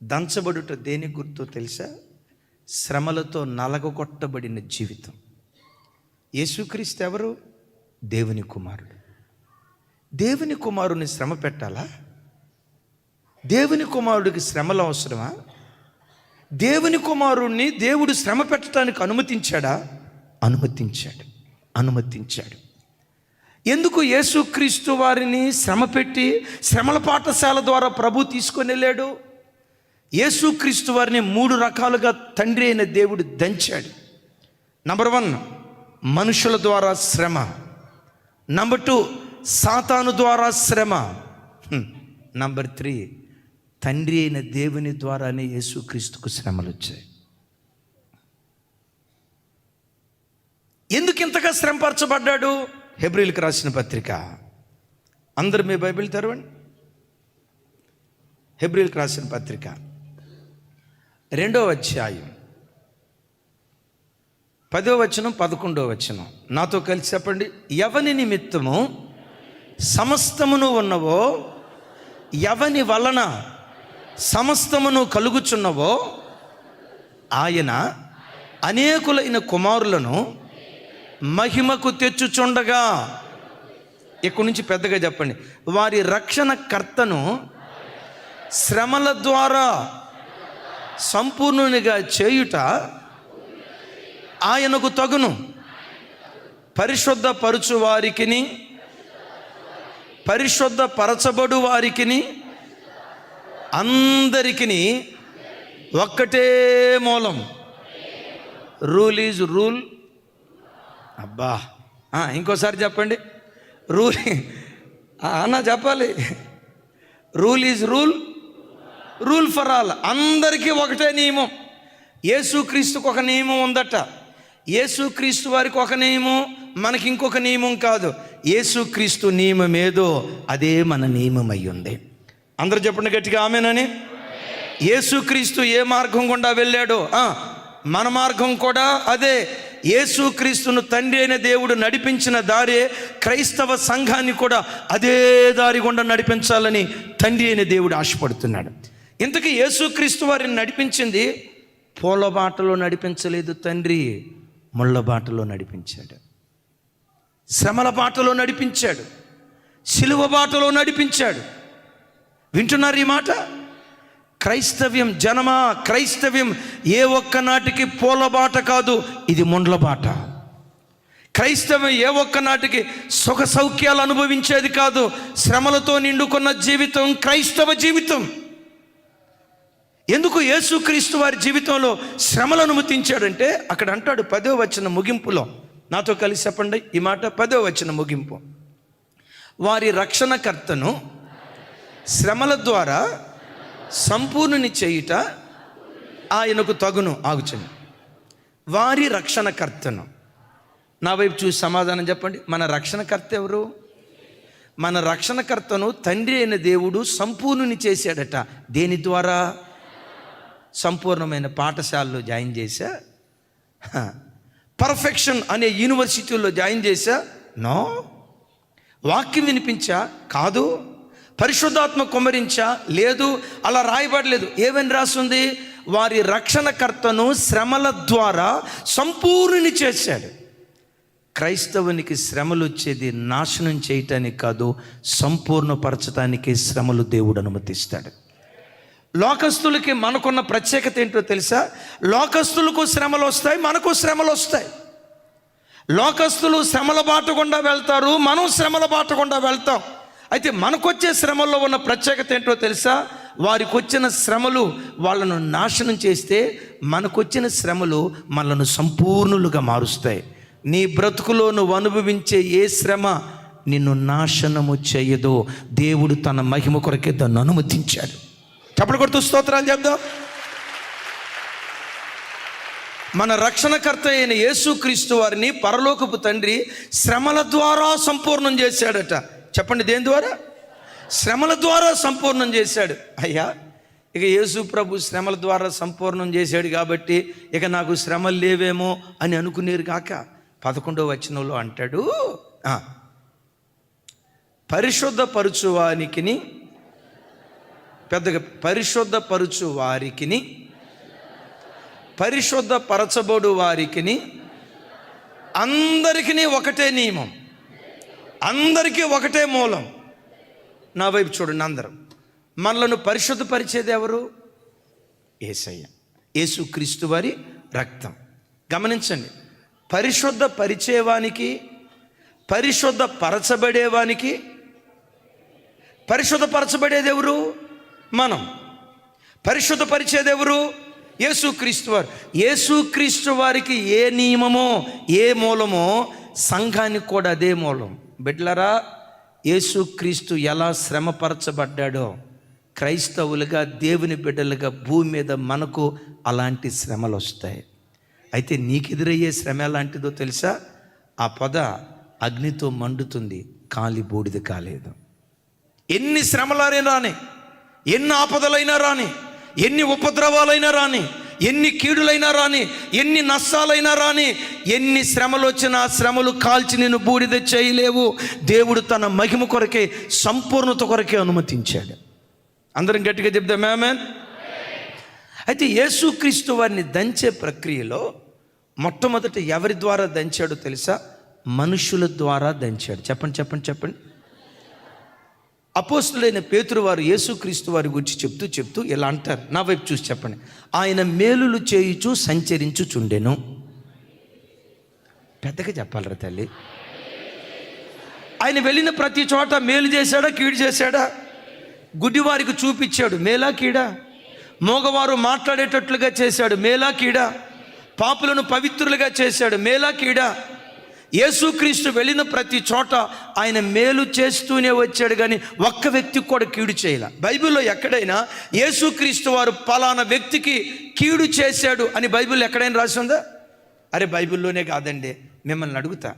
దంచబడుట దేని గుర్తో తెలుసా? శ్రమలతో నలగొట్టబడిన జీవితం. యేసుక్రీస్తు ఎవరు? దేవుని కుమారుడు. దేవుని కుమారుని శ్రమ పెట్టాలా? దేవుని కుమారుడికి శ్రమలు అవసరమా? దేవుని కుమారుణ్ణి దేవుడు శ్రమ పెట్టడానికి అనుమతించాడా? అనుమతించాడు. ఎందుకు యేసుక్రీస్తు వారిని శ్రమ పెట్టి శ్రమల పాఠశాల ద్వారా ప్రభు తీసుకొని వెళ్ళాడు? యేసుక్రీస్తు వారిని 3 రకాలుగా తండ్రి అయిన దేవుడు దంచాడు. నంబర్ 1 మనుషుల ద్వారా శ్రమ. నంబర్ 2 సాతాను ద్వారా శ్రమ. నంబర్ 3 తండ్రి అయిన దేవుని ద్వారానే యేసుక్రీస్తుకు శ్రమలు వచ్చాయి. ఎందుకు ఇంతగా శ్రమపరచబడ్డాడు? హెబ్రీయులకు రాసిన పత్రిక, అందరూ మీ బైబిల్ తెరవండి. హెబ్రీయులకు రాసిన పత్రిక 2వ అధ్యాయం 10వ వచనం 11వ వచనం నాతో కలిసి చెప్పండి. ఎవని నిమిత్తము సమస్తమును ఉన్నవో, ఎవని వలన సమస్తమును కలుగుచున్నవో ఆయన అనేకులైన కుమారులను మహిమకు తెచ్చుచుండగా, ఇక్కడి నుంచి పెద్దగా చెప్పండి, వారి రక్షణ కర్తను శ్రమల ద్వారా సంపూర్ణునిగా చేయుట ఆయనకు తగును. పరిశుద్ధ పరచు వారికిని పరిశుద్ధ పరచబడు వారికిని అందరికిని ఒక్కటే మూలం. Rule is rule. అబ్బా, ఇంకోసారి చెప్పండి. రూల్ అన్న చెప్పాలి. Rule is rule for all. అందరికీ ఒకటే నియమం. యేసుక్రీస్తుకు ఒక నియమం ఉందట. యేసుక్రీస్తు వారికి ఒక నియమం, మనకి ఇంకొక నియమం కాదు. యేసుక్రీస్తు నియమం ఏదో అదే మన నియమం అయి ఉంది. అందరూ చెప్పండి గట్టిగా ఆమేనని. యేసుక్రీస్తు ఏ మార్గం గుండా వెళ్ళాడో మన మార్గం కూడా అదే. యేసుక్రీస్తును తండ్రి అయిన దేవుడు నడిపించిన దారే క్రైస్తవ సంఘాన్ని కూడా అదే దారి గుండా నడిపించాలని తండ్రి అయిన దేవుడు ఆశపడుతున్నాడు. ఇంతకీ యేసుక్రీస్తు వారిని నడిపించింది పూల బాటలో నడిపించలేదు తండ్రి, ముళ్ళ బాటలో నడిపించాడు. శ్రమల బాటలో నడిపించాడు. సిలువ బాటలో నడిపించాడు. వింటున్నారు ఈ మాట? క్రైస్తవ్యం జనమా, క్రైస్తవ్యం ఏ ఒక్క నాటికి పూల బాట కాదు, ఇది ముండ్ల బాట. క్రైస్తవ్యం ఏ ఒక్క నాటికి సుఖ సౌఖ్యాలు అనుభవించేది కాదు, శ్రమలతో నిండుకున్న జీవితం క్రైస్తవ జీవితం. ఎందుకు యేసుక్రీస్తు వారి జీవితంలో శ్రమలు అనుమతించాడంటే అక్కడ అంటాడు 10వ వచనం ముగింపులో, నాతో కలిసి చెప్పండి ఈ మాట. 10వ వచనం ముగింపు, వారి రక్షణకర్తను శ్రమల ద్వారా సంపూర్ణుని చేయుట ఆయనకు తగును. ఆగుచండి. వారి రక్షణకర్తను. నా వైపు చూసి సమాధానం చెప్పండి. మన రక్షణకర్త ఎవరు? మన రక్షణకర్తను తండ్రి అయిన దేవుడు సంపూర్ణుని చేశాడట. దేని ద్వారా? సంపూర్ణమైన పాఠశాలలో జాయిన్ చేశా, పర్ఫెక్షన్ అనే యూనివర్సిటీలో జాయిన్ చేశా? నో. వాక్యం వినిపించా? కాదు. పరిశుద్ధాత్మ కుమ్మరించా? లేదు. అలా రాయబడలేదు. ఏమని రాస్తుంది? వారి రక్షణకర్తను శ్రమల ద్వారా సంపూర్ణుని చేశాడు. క్రైస్తవునికి శ్రమలు వచ్చేది నాశనం చేయటానికి కాదు, సంపూర్ణపరచటానికి శ్రమలు దేవుడు అనుమతిస్తాడు. లోకస్తులకి మనకున్న ప్రత్యేకత ఏంటో తెలుసా? లోకస్తులకు శ్రమలు వస్తాయి, మనకు శ్రమలు వస్తాయి. లోకస్తులు శ్రమల బాట గుండా వెళ్తారు, మనం శ్రమల బాట గుండా వెళ్తాం. అయితే మనకొచ్చే శ్రమల్లో ఉన్న ప్రత్యేకత ఏంటో తెలుసా? వారికి వచ్చిన శ్రమలు వాళ్ళను నాశనం చేస్తే, మనకొచ్చిన శ్రమలు మనలను సంపూర్ణులుగా మారుస్తాయి. నీ బ్రతుకులో నువ్వు అనుభవించే ఏ శ్రమ నిన్ను నాశనము చేయదో దేవుడు తన మహిమ కొరకే దాన్ని అనుమతించాడు. చప్పట్లు కొడుతూ స్తోత్రాలు చెప్దాం. మన రక్షణకర్త అయిన యేసుక్రీస్తు వారిని పరలోకపు తండ్రి శ్రమల ద్వారా సంపూర్ణం చేశాడట. చెప్పండి, దేని ద్వారా? శ్రమల ద్వారా సంపూర్ణం చేశాడు. అయ్యా, ఇక యేసు ప్రభు శ్రమల ద్వారా సంపూర్ణం చేశాడు కాబట్టి ఇక నాకు శ్రమలు లేవేమో అని అనుకునేరు కాక 11వ వచనంలో అంటాడు, పరిశుద్ధపరచు వారికిని, పెద్దగా పరిశుద్ధపరచు వారికిని, పరిశుద్ధపరచబడు వారికిని అందరికీ ఒకటే నియమం, అందరికీ ఒకటే మూలం. నా వైపు చూడండి అందరూ. మనలను పరిశుద్ధపరిచేది ఎవరు? యేసయ్య, యేసుక్రీస్తు వారి రక్తం. గమనించండి, పరిశుద్ధ పరిచేవానికి, పరిశుద్ధ పరచబడేవానికి, పరిశుద్ధపరచబడేది ఎవరు? మనం. పరిశుద్ధపరిచేది ఎవరు? యేసుక్రీస్తు వారు. యేసుక్రీస్తు వారికి ఏ నియమమో, ఏ మూలమో, సంఘానికి కూడా అదే మూలం. బిడ్డలారా, యేసుక్రీస్తు ఎలా శ్రమపరచబడ్డాడో క్రైస్తవులుగా, దేవుని బిడ్డలుగా భూమి మీద మనకు అలాంటి శ్రమలు వస్తాయి. అయితే నీకు ఎదురయ్యే శ్రమ ఎలాంటిదో తెలుసా? ఆ పొద అగ్నితో మండుతుంది, కాలి బూడిద కాలేదు. ఎన్ని శ్రమలైనా రాని, ఎన్ని ఆపదలైనా రాని, ఎన్ని ఉపద్రవాలైనా రాని, ఎన్ని కీడులైనా రాని, ఎన్ని నష్టాలైనా రాని, ఎన్ని శ్రమలు వచ్చినా శ్రమలు కాల్చి నిన్ను బూడిద చేయలేవు. దేవుడు తన మహిమ కొరకే, సంపూర్ణత కొరకే అనుమతించాడు. అందరం గట్టిగా చెప్దాం ఆమేన్. అయితే యేసుక్రీస్తు వారిని దంచే ప్రక్రియలో మొట్టమొదట ఎవరి ద్వారా దంచాడో తెలుసా? మనుషుల ద్వారా దంచాడు. చెప్పండి చెప్పండి చెప్పండి. అపోస్తులైన పేతురు వారు యేసుక్రీస్తు వారి గురించి చెప్తూ ఇలా అంటారు. నా వైపు చూసి చెప్పండి. ఆయన మేలులు చేయుచు సంచరించుచుండెను. పెద్దగా చెప్పాలరా తల్లి. ఆయన వెళ్ళిన ప్రతి చోట మేలు చేశాడా, కీడు చేశాడా? గుడ్డివారికి చూపించాడు, మేలా కీడా? మోగవారు మాట్లాడేటట్లుగా చేశాడు, మేలా కీడా? పాపులను పవిత్రులుగా చేశాడు, మేలా కీడా? యేసుక్రీస్తు వెళ్ళిన ప్రతి చోట ఆయన మేలు చేస్తూనే వచ్చాడు, కానీ ఒక్క వ్యక్తికి కూడా కీడు చేయలే. బైబిల్లో ఎక్కడైనా యేసుక్రీస్తు వారు పలానా వ్యక్తికి కీడు చేశాడు అని బైబిల్లో ఎక్కడైనా రాసి ఉందా? అరే బైబిల్లోనే కాదండి, మిమ్మల్ని అడుగుతా,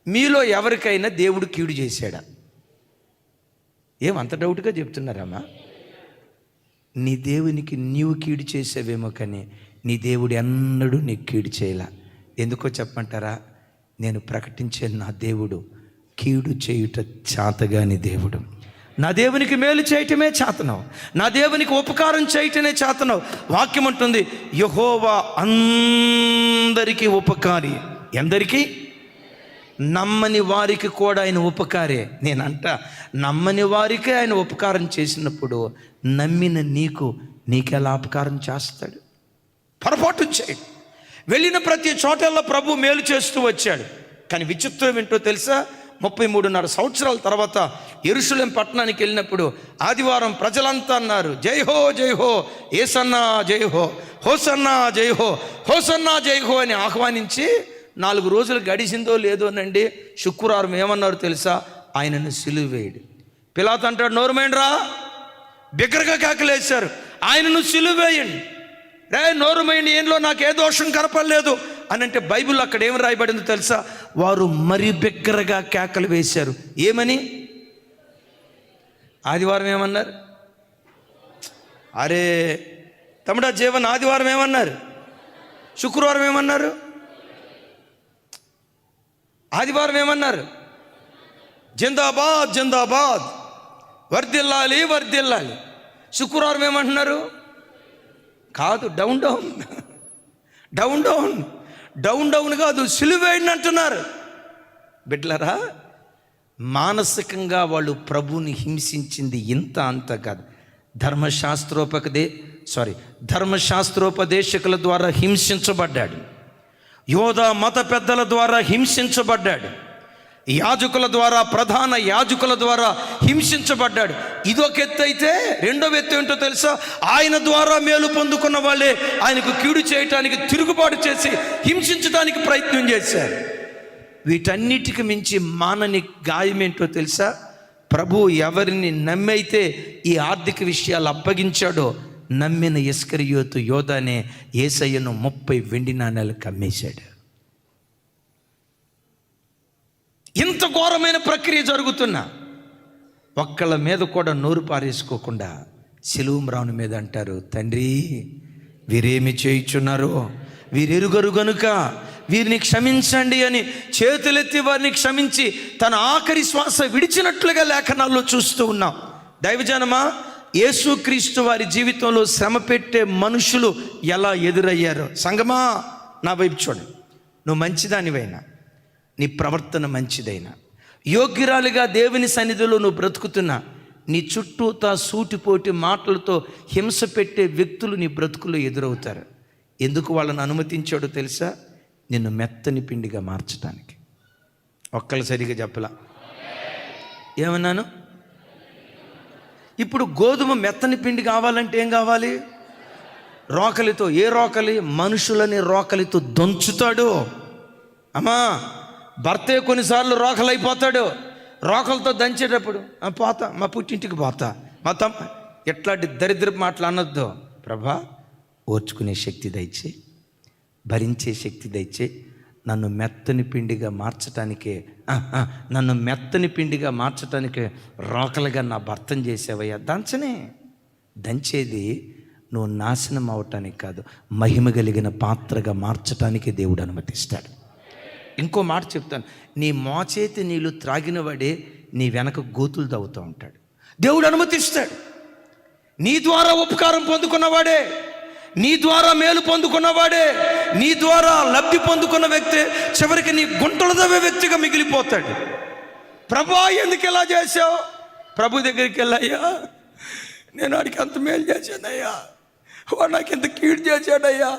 మీలో ఎవరికైనా దేవుడు కీడు చేశాడా? ఏమంత డౌట్గా చెప్తున్నారమ్మా? నీ దేవునికి నీవు కీడు చేసావేమో, కానీ నీ దేవుడు ఎన్నడూ నీకు కీడు చేయలే. ఎందుకో చెప్పమంటారా? నేను ప్రకటించే నా దేవుడు కీడు చేయుట చేతగాని దేవుడు. నా దేవునికి మేలు చేయటమే చేతనం, నా దేవునికి ఉపకారం చేయటమే చేతనం. వాక్యం అంటుంది, యెహోవా అందరికీ ఉపకారి. ఎందరికీ? నమ్మని వారికి కూడా ఆయన ఉపకారే. నేనంట, నమ్మని వారికే ఆయన ఉపకారం చేసినప్పుడు నమ్మిన నీకెలా ఉపకారం చేస్తాడు? పొరపాటు చేయడు. వెళ్ళిన ప్రతి చోటల్లో ప్రభు మేలు చేస్తూ వచ్చాడు. కానీ విచిత్రం ఏంటో తెలుసా? 33.5 సంవత్సరాల తర్వాత యెరూషలేం పట్టణానికి వెళ్ళినప్పుడు ఆదివారం ప్రజలంతా అన్నారు, జై హో జై హో యేసన్నా జై హో, హోసన్నా జై హో, హోసన్నా జై హో అని ఆహ్వానించి 4 రోజులు గడిచిందో లేదోనండి, శుక్రవారం ఏమన్నారు తెలుసా? ఆయనను సిలువ వేయడు. పిలాతు అంటాడు, నోరుమేండ్రా, బిగ్గరగా కేకలేశారు, ఆయనను సిలువ వేయండి. రే నోరుమైండి, ఏంలో నాకు ఏ దోషం కనపడలేదు అని అంటే బైబిల్లో అక్కడ ఏం రాయబడిందో తెలుసా? వారు మరి బిగ్గరగా కేకలు వేశారు. ఏమని? ఆదివారం ఏమన్నారు? అరే తమ్ముడా జీవన్, ఆదివారం ఏమన్నారు? శుక్రవారం ఏమన్నారు? ఆదివారం ఏమన్నారు? జిందాబాద్ జిందాబాద్, వర్ధిల్లాలి వర్ధిల్లాలి. శుక్రవారం ఏమంటున్నారు? కాదు, down down down down down down కాదు, సిలువేయండి అంటున్నారు. బిడ్డలారా, మానసికంగా ప్రభుని హింసించింది ఇంత అంత కాదు. ధర్మశాస్త్రోపదేశకుల ద్వారా హింసించబడ్డాడు. యోధా మత పెద్దల ద్వారా హింసించబడ్డాడు, యాజకుల ద్వారా, ప్రధాన యాజకుల ద్వారా హింసించబడ్డాడు. ఇదొక ఎత్తు అయితే రెండవ ఎత్తు ఏంటో తెలుసా? ఆయన ద్వారా మేలు పొందుకున్న వాళ్ళే ఆయనకు కీడు చేయటానికి తిరుగుబాటు చేసి హింసించడానికి ప్రయత్నం చేశారు. వీటన్నిటికి మించి మానని గాయం ఏంటో తెలుసా? ప్రభు ఎవరిని నమ్మైతే ఈ ఆర్థిక విషయాలు అప్పగించాడో, నమ్మిన ఇస్కరియోతు యోధానే యేసయ్యను 30 వెండి నాణేలకు అమ్మేశాడు. ఇంత ఘోరమైన ప్రక్రియ జరుగుతున్నా ఒక్కళ్ళ మీద కూడా నోరు పారేసుకోకుండా శిలువ మీద అంటారు, తండ్రి వీరేమి చేయుచున్నారో వీరెరుగరు గనుక వీరిని క్షమించండి అని చేతులెత్తి వారిని క్షమించి తన ఆఖరి శ్వాస విడిచినట్లుగా లేఖనాల్లో చూస్తూ ఉన్నాం. దైవజనమా, యేసుక్రీస్తు వారి జీవితంలో శ్రమ పెట్టే మనుషులు ఎలా ఎదురయ్యారో సంగమా నా వైపు చూడండి. నువ్వు మంచిదానివైనా, నీ ప్రవర్తన మంచిదైనా, యోగ్యురాలుగా దేవుని సన్నిధిలో నువ్వు బ్రతుకుతున్నా, నీ చుట్టూతా సూటిపోటి మాటలతో హింస పెట్టే వ్యక్తులు నీ బ్రతుకులో ఎదురవుతారు. ఎందుకు వాళ్ళని అనుమతించాడో తెలుసా? నిన్ను మెత్తని పిండిగా మార్చడానికి. ఒక్కళ్ళు సరిగా చెప్పలా? ఏమన్నాను? ఇప్పుడు గోధుమ మెత్తని పిండి కావాలంటే ఏం కావాలి? రోకలితో. ఏ రోకలి? మనుషులని రోకలితో దంచుతాడు. అమ్మా, భర్తే కొన్నిసార్లు రోకలైపోతాడు. రోకలతో దంచేటప్పుడు పోతా, మా పుట్టింటికి పోతా, మా ఎట్లాంటి దరిద్ర మాటలు అనొద్దు. ప్రభా, ఓర్చుకునే శక్తి దయచే, భరించే శక్తి దయచే, నన్ను మెత్తని పిండిగా మార్చటానికే, నన్ను మెత్తని పిండిగా మార్చటానికే రోకలుగా నా భర్తను చేసావయ్యా. దంచనే. దంచేది నువ్వు నాశనం అవటానికి కాదు, మహిమ కలిగిన పాత్రగా మార్చటానికి దేవుడు అనుమతిస్తాడు. ఇంకో మాట చెప్తాను, నీ మోచేతి నీళ్ళు త్రాగిన వాడే నీ వెనక గోతులు తవ్వుతూ ఉంటాడు. దేవుడు అనుమతిస్తాడు. నీ ద్వారా ఉపకారం పొందుకున్నవాడే, నీ ద్వారా మేలు పొందుకున్నవాడే, నీ ద్వారా లబ్ధి పొందుకున్న వ్యక్తి చివరికి నీ గుంటలు తవ్వే వ్యక్తిగా మిగిలిపోతాడు. ప్రభా, ఎందుకు ఇలా చేసావు? ప్రభు దగ్గరికి వెళ్ళయ్యా, నేను వాడికి అంత మేలు చేశానయ్యా, వాడు నాకు ఎంత కీడు చేశాడయ్యా,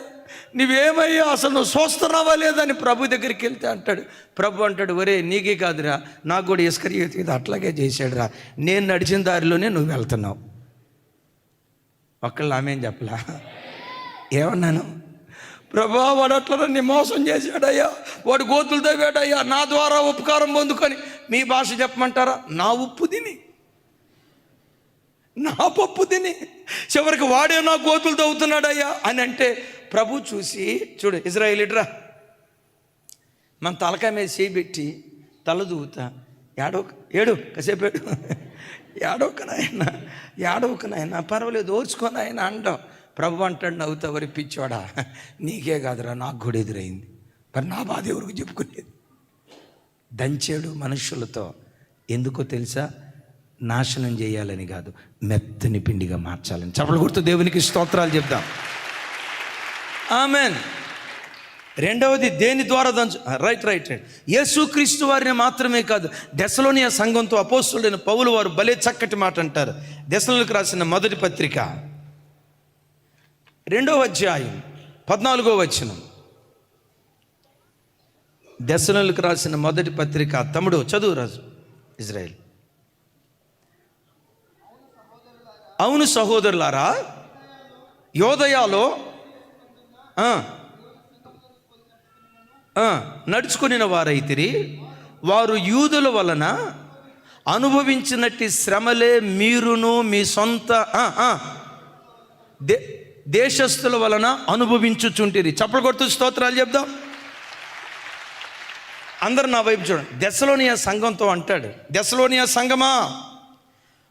నువ్వేమయ్యా అసలు నువ్వు చూస్తున్నావా లేదని ప్రభు దగ్గరికి వెళ్తే అంటాడు. ప్రభు అంటాడు, ఒరే నీకే కాదురా, నాకు కూడా ఇస్కరియోతు అట్లాగే చేశాడురా, నేను నడిచిన దారిలోనే నువ్వు వెళ్తున్నావు. ఒక్కళ్ళు ఆమెం చెప్పలా? ఏమన్నాను? ప్రభా, వాడు అట్లా నీ మోసం చేశాడయ్యా, వాడు గోతులు తవ్వాడయ్యా, నా ద్వారా ఉపకారం పొందుకొని, మీ భాష చెప్పమంటారా, నా ఉప్పు తిని, నా పప్పు తిని చివరికి వాడే నా గోతులు తవ్వుతున్నాడయ్యా అని అంటే ప్రభు చూసి, చూడు ఇజ్రాయేలీయుడురా, మన తలకాయ మీద చేయబెట్టి తల దూవుతా, ఏడు కాసేపు ఏడవక నాయన పర్వాలేదు, ఓర్చుకొని ఆయన అంటాం. ప్రభు అంటాడు, నవ్వుతా, వరి పిచ్చోడా, నీకే కాదురా, నాకు కూడా ఎదురైంది, మరి నా బాధ ఎవరికి చెప్పుకునేది? దంచాడు మనుషులతో. ఎందుకో తెలుసా? నాశనం చేయాలని కాదు, మెత్తని పిండిగా మార్చాలని. చప్పలు కొడుతూ దేవునికి స్తోత్రాలు చెప్దాం. ఆమెన్. రెండవది, దేని ద్వారా రైట్ యేసుక్రీస్తు వారిని మాత్రమే కాదు, దెసలోనియ సంఘంతో అపోస్తలుడైన పౌలు వారు భలే చక్కటి మాట అంటారు. దెసలోనికి రాసిన మొదటి పత్రిక 2వ అధ్యాయం 14వ వచనం. దెసలోనికి రాసిన మొదటి పత్రిక. తమ్ముడు చదువు రాజు ఇజ్రాయేల్. అవును సహోదరులారా, యోదయాలో నడుచుకుని వారైతిరి, వారు యూదుల వలన అనుభవించినట్టి శ్రమలే మీరును మీ సొంత దేశస్థుల వలన అనుభవించుచుంటిరి. చప్పలు కొడుతూ స్తోత్రాలు చెప్దాం. అందరు నా వైపు చూడండి. దెసలోనియ సంఘంతో అంటాడు, దెసలోనియ సంఘమా,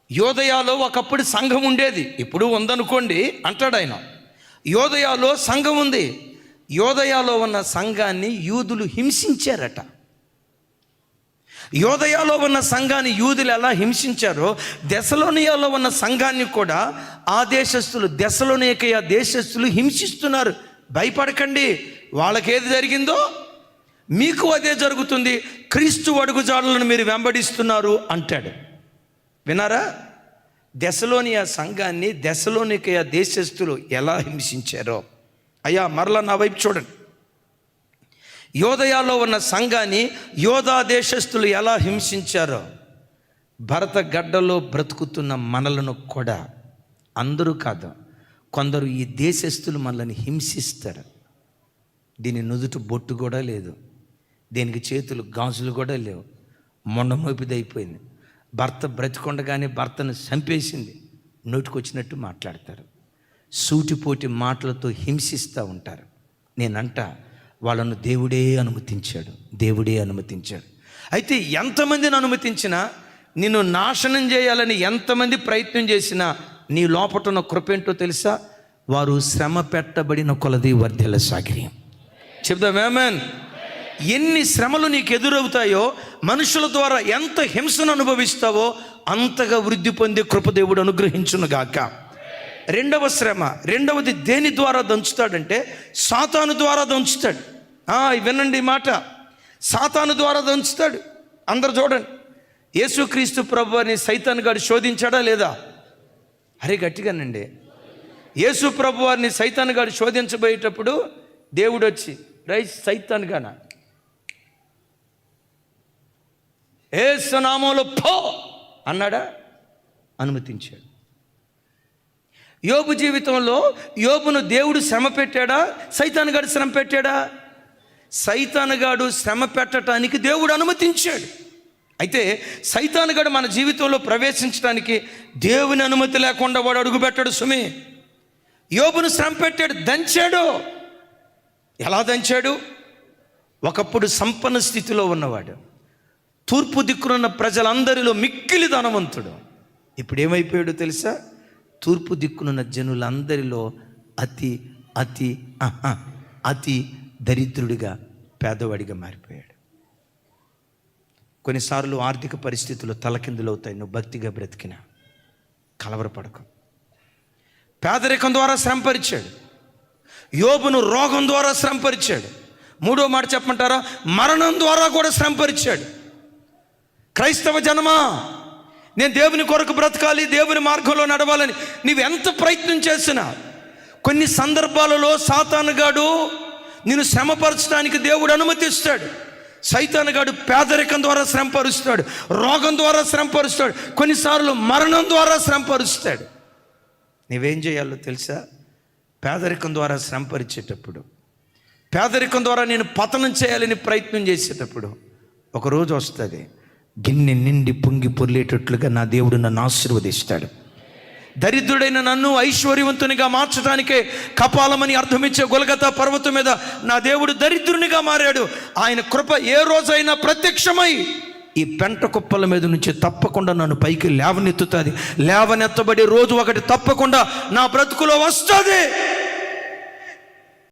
యోదయాలో ఒకప్పుడు సంఘం ఉండేది, ఇప్పుడు ఉందనుకోండి అంటాడు ఆయన. యోదయాలో సంఘం ఉంది. యోదయాలో ఉన్న సంఘాన్ని యూదులు హింసించారట. యోదయాలో ఉన్న సంఘాన్ని యూదులు ఎలా హింసించారో, దెసలోనియాలో ఉన్న సంఘాన్ని కూడా ఆ దేశస్థులు, దెసలోనికయ దేశస్థులు హింసిస్తున్నారు. భయపడకండి, వాళ్ళకేది జరిగిందో మీకు అదే జరుగుతుంది, క్రీస్తు అడుగుజాడలను మీరు వెంబడిస్తున్నారు అంటాడు. వినారా? దెసలోనియా సంఘాన్ని దెసలోనికయ దేశస్థులు ఎలా హింసించారో. అయ్యా, మరలా నా వైపు చూడండి. యోదయాలో ఉన్న సంఘాన్ని యోధా దేశస్థులు ఎలా హింసించారో భరత గడ్డలో బ్రతుకుతున్న మనలను కూడా, అందరూ కాదు, కొందరు ఈ దేశస్థులు మనల్ని హింసిస్తారు. దీని నుదుట బొట్టు కూడా లేదు, దీనికి చేతులు గాజులు కూడా లేవు, మొండమోపిదైపోయింది. భర్త బ్రతికొండగానే భర్తను చంపేసింది, నోటికొచ్చినట్టు మాట్లాడతారు, సూటిపోటి మాటలతో హింసిస్తూ ఉంటారు. నేనంట వాళ్ళను దేవుడే అనుమతించాడు, దేవుడే అనుమతించాడు. అయితే ఎంతమందిని అనుమతించినా, నిన్ను నాశనం చేయాలని ఎంతమంది ప్రయత్నం చేసినా, నీ లోపట ఉన్న కృపేంటో తెలుసా? వారు శ్రమ పెట్టబడిన కొలది వర్ధెల సాగిరి. చెప్దాం ఆమేన్. ఎన్ని శ్రమలు నీకు ఎదురవుతాయో, మనుషుల ద్వారా ఎంత హింసను అనుభవిస్తావో అంతగా వృద్ధి పొందే కృపదేవుడు అనుగ్రహించునుగాక. రెండవ శ్రమ, రెండవది దేని ద్వారా దంచుతాడంటే సాతాను ద్వారా దంచుతాడు. వినండి మాట, సాతాను ద్వారా దంచుతాడు. అందరు చూడండి, యేసుక్రీస్తు ప్రభువుని సైతాను గాడు శోధించాడా లేదా? అరే గట్టిగానండి. యేసు ప్రభువారిని సైతాను గాడు శోధించబోయేటప్పుడు దేవుడు వచ్చి, సైతాను గానా, యేసు నామములో పో అన్నాడా? అనుమతించాడు. యోబు జీవితంలో యోబును దేవుడు శ్రమ పెట్టాడా? సైతాను గాడు శ్రమ పెట్టాడా? సైతాను గాడు శ్రమ పెట్టడానికి దేవుడు అనుమతించాడు. అయితే సైతాను గాడు మన జీవితంలో ప్రవేశించడానికి దేవుని అనుమతి లేకుండా వాడు అడుగుపెట్టాడు. సుమి, యోబును శ్రమ పెట్టాడు, దంచాడు. ఎలా దంచాడు? ఒకప్పుడు సంపన్న స్థితిలో ఉన్నవాడు, తూర్పు దిక్కునున్న ప్రజలందరిలో మిక్కిలి ధనవంతుడు. ఇప్పుడు ఏమైపోయాడు తెలుసా? తూర్పు దిక్కునున్న జనులందరిలో అతి అతి అతి దరిద్రుడిగా, పేదవాడిగా మారిపోయాడు. కొన్నిసార్లు ఆర్థిక పరిస్థితులు తలకిందులవుతాయి. నువ్వు భక్తిగా బ్రతికినా కలవరపడకు. పేదరికం ద్వారా శ్రమపరిచాడు. యోబును రోగం ద్వారా శ్రమపరిచాడు. మూడో మాట చెప్పమంటారా? మరణం ద్వారా కూడా శ్రమపరిచాడు. క్రైస్తవ జనమా, నేను దేవుని కొరకు బ్రతకాలి, దేవుని మార్గంలో నడవాలని నీవెంత ప్రయత్నం చేసినా, కొన్ని సందర్భాలలో సాతానుగాడు నిన్ను శ్రమపరచడానికి దేవుడు అనుమతిస్తాడు. సైతానుగాడు పేదరికం ద్వారా శ్రమపరుస్తాడు, రోగం ద్వారా శ్రమపరుస్తాడు, కొన్నిసార్లు మరణం ద్వారా శ్రమపరుస్తాడు. నీవేం చేయాలో తెలుసా? పేదరికం ద్వారా శ్రమపరిచేటప్పుడు, పేదరికం ద్వారా నేను పతనం చేయాలని ప్రయత్నం చేసేటప్పుడు ఒకరోజు వస్తుంది, గిన్నె నిండి పొంగి పొర్లేటట్లుగా నా దేవుడు నన్ను ఆశీర్వదిస్తాడు. దరిద్రుడైన నన్ను ఐశ్వర్యవంతునిగా మార్చడానికే కపాలమని అర్థమిచ్చే గొల్గతా పర్వతం మీద నా దేవుడు దరిద్రునిగా మారాడు. ఆయన కృప ఏ రోజైనా ప్రత్యక్షమై ఈ పెంట కుప్పల మీద నుంచి తప్పకుండా నన్ను పైకి లేవనెత్తుతుంది. లేవనెత్తబడి రోజు ఒకటి తప్పకుండా నా బ్రతుకులో వస్తుంది.